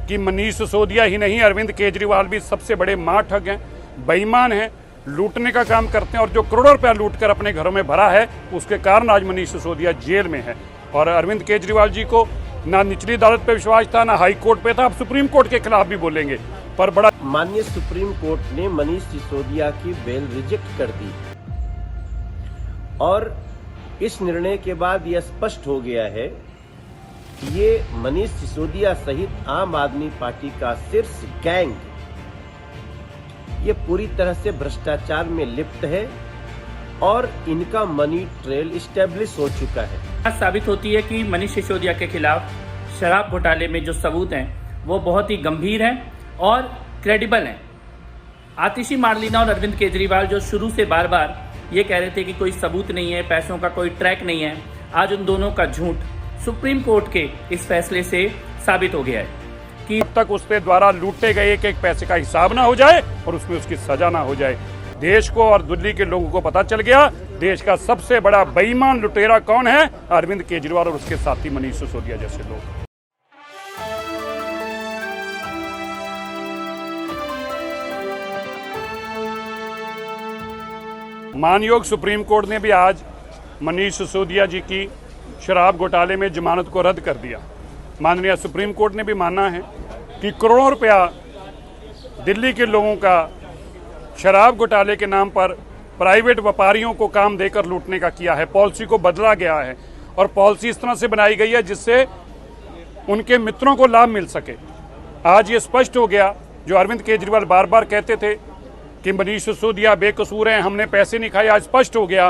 कि मनीष सिसोदिया ही नहीं, अरविंद केजरीवाल भी सबसे बड़े मां ठग हैं, बेईमान हैं, लूटने का काम करते हैं और जो करोड़ों रुपया लूट कर अपने घरों में भरा है, उसके कारण आज मनीष सिसोदिया जेल में है। और अरविंद केजरीवाल जी को ना निचली अदालत पे विश्वास था, ना हाई कोर्ट पे था, अब सुप्रीम कोर्ट के खिलाफ भी बोलेंगे। पर बड़ा माननीय सुप्रीम कोर्ट ने मनीष सिसोदिया की बेल रिजेक्ट कर दी और इस निर्णय के बाद यह स्पष्ट हो गया है कि ये मनीष सिसोदिया सहित आम आदमी पार्टी का शीर्ष गैंग ये पूरी तरह से भ्रष्टाचार में लिप्त है और इनका मनी ट्रेल इस्टेब्लिश हो चुका है। बात साबित होती है कि मनीष सिसोदिया के खिलाफ शराब घोटाले में जो सबूत हैं वो बहुत ही गंभीर हैं और क्रेडिबल हैं। आतिशी मार्लिना और अरविंद केजरीवाल जो शुरू से बार बार ये कह रहे थे कि कोई सबूत नहीं है, पैसों का कोई ट्रैक नहीं है, आज उन दोनों का झूठ सुप्रीम कोर्ट के इस फैसले से साबित हो गया है कि अब तक उसके द्वारा लूटे गए एक एक पैसे का हिसाब ना हो जाए और उसमें उसकी सजा ना हो जाए। देश को और दिल्ली के लोगों को पता चल गया देश का सबसे बड़ा बेईमान लुटेरा कौन है, अरविंद केजरीवाल और उसके साथी मनीष सिसोदिया जैसे लोग। मानयोग सुप्रीम कोर्ट ने भी आज मनीष सिसोदिया जी की शराब घोटाले में जमानत को रद्द कर दिया। माननीय सुप्रीम कोर्ट ने भी माना है कि करोड़ों रुपया दिल्ली के लोगों का शराब घोटाले के नाम पर प्राइवेट व्यापारियों को काम देकर लूटने का किया है। पॉलिसी को बदला गया है और पॉलिसी इस तरह से बनाई गई है जिससे उनके मित्रों को लाभ मिल सके। आज ये स्पष्ट हो गया, जो अरविंद केजरीवाल बार बार कहते थे कि मनीष सिसोदिया बेकसूर हैं, हमने पैसे नहीं खाए, आज स्पष्ट हो गया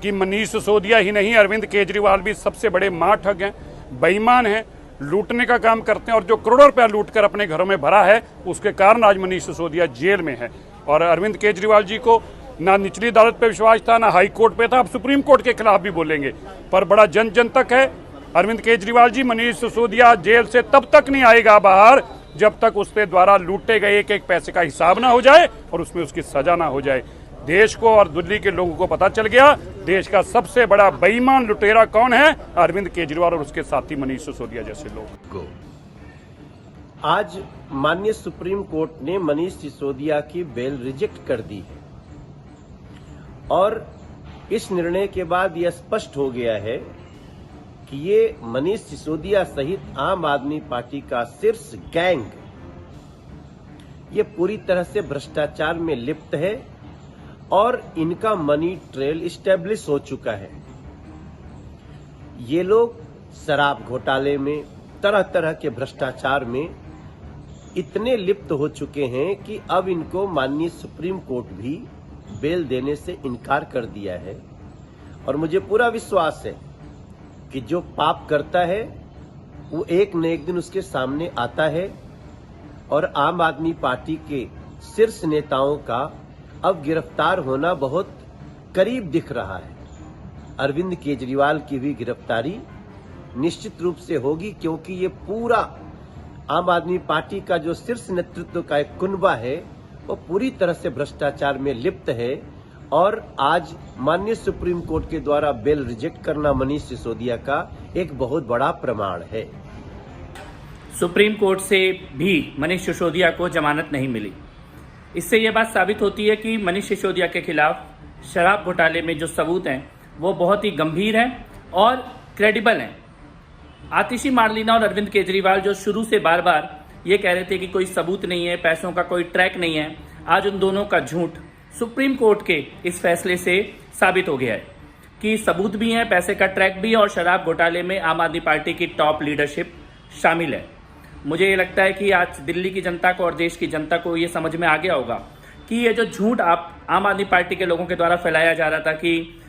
कि मनीष सिसोदिया ही नहीं, अरविंद केजरीवाल भी सबसे बड़े मां ठग हैं, बेईमान हैं, लूटने का काम करते हैं और जो करोड़ों रुपया लूट कर अपने घरों में भरा है, उसके कारण आज मनीष सिसोदिया जेल में है। और अरविंद केजरीवाल जी को ना निचली अदालत पे विश्वास था, ना हाई कोर्ट पे था, अब सुप्रीम कोर्ट के खिलाफ भी बोलेंगे। पर बड़ा जन जन तक है, अरविंद केजरीवाल जी, मनीष सिसोदिया जेल से तब तक नहीं आएगा बाहर जब तक उसके द्वारा लूटे गए एक एक पैसे का हिसाब ना हो जाए और उसमें उसकी सजा ना हो जाए। देश को और दिल्ली के लोगों को पता चल गया देश का सबसे बड़ा बेईमान लुटेरा कौन है, अरविंद केजरीवाल और उसके साथी मनीष सिसोदिया जैसे लोग। आज माननीय सुप्रीम कोर्ट ने मनीष सिसोदिया की बेल रिजेक्ट कर दी है और इस निर्णय के बाद यह स्पष्ट हो गया है कि ये मनीष सिसोदिया सहित आम आदमी पार्टी का शीर्ष गैंग ये पूरी तरह से भ्रष्टाचार में लिप्त है और इनका मनी ट्रेल इस्टेब्लिश हो चुका है। ये लोग शराब घोटाले में, तरह तरह के भ्रष्टाचार में इतने लिप्त हो चुके हैं कि अब इनको माननीय सुप्रीम कोर्ट भी बेल देने से इनकार कर दिया है। और मुझे पूरा विश्वास है कि जो पाप करता है वो एक न एक दिन उसके सामने आता है और आम आदमी पार्टी के शीर्ष नेताओं का अब गिरफ्तार होना बहुत करीब दिख रहा है। अरविंद केजरीवाल की भी गिरफ्तारी निश्चित रूप से होगी क्योंकि ये पूरा आम आदमी पार्टी का जो शीर्ष नेतृत्व का एक कुनबा है वो पूरी तरह से भ्रष्टाचार में लिप्त है और आज माननीय सुप्रीम कोर्ट के द्वारा बेल रिजेक्ट करना मनीष सिसोदिया का एक बहुत बड़ा प्रमाण है। सुप्रीम कोर्ट से भी मनीष सिसोदिया को जमानत नहीं मिली। इससे यह बात साबित होती है कि मनीष सिसोदिया के खिलाफ शराब घोटाले में जो सबूत हैं वो बहुत ही गंभीर हैं और क्रेडिबल हैं। आतिशी मार्लिना और अरविंद केजरीवाल जो शुरू से बार बार ये कह रहे थे कि कोई सबूत नहीं है, पैसों का कोई ट्रैक नहीं है, आज उन दोनों का झूठ सुप्रीम कोर्ट के इस फैसले से साबित हो गया है कि सबूत भी हैं, पैसे का ट्रैक भी है और शराब घोटाले में आम आदमी पार्टी की टॉप लीडरशिप शामिल है। मुझे ये लगता है कि आज दिल्ली की जनता को और देश की जनता को ये समझ में आ गया होगा कि ये जो झूठ आम आदमी पार्टी के लोगों के द्वारा फैलाया जा रहा था कि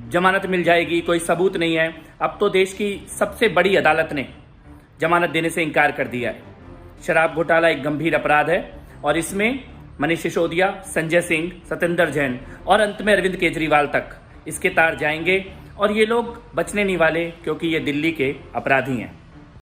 जमानत मिल जाएगी, कोई सबूत नहीं है, अब तो देश की सबसे बड़ी अदालत ने जमानत देने से इनकार कर दिया है। शराब घोटाला एक गंभीर अपराध है और इसमें मनीष सिसोदिया, संजय सिंह, सत्येंद्र जैन और अंत में अरविंद केजरीवाल तक इसके तार जाएंगे और ये लोग बचने नहीं वाले क्योंकि ये दिल्ली के अपराधी हैं।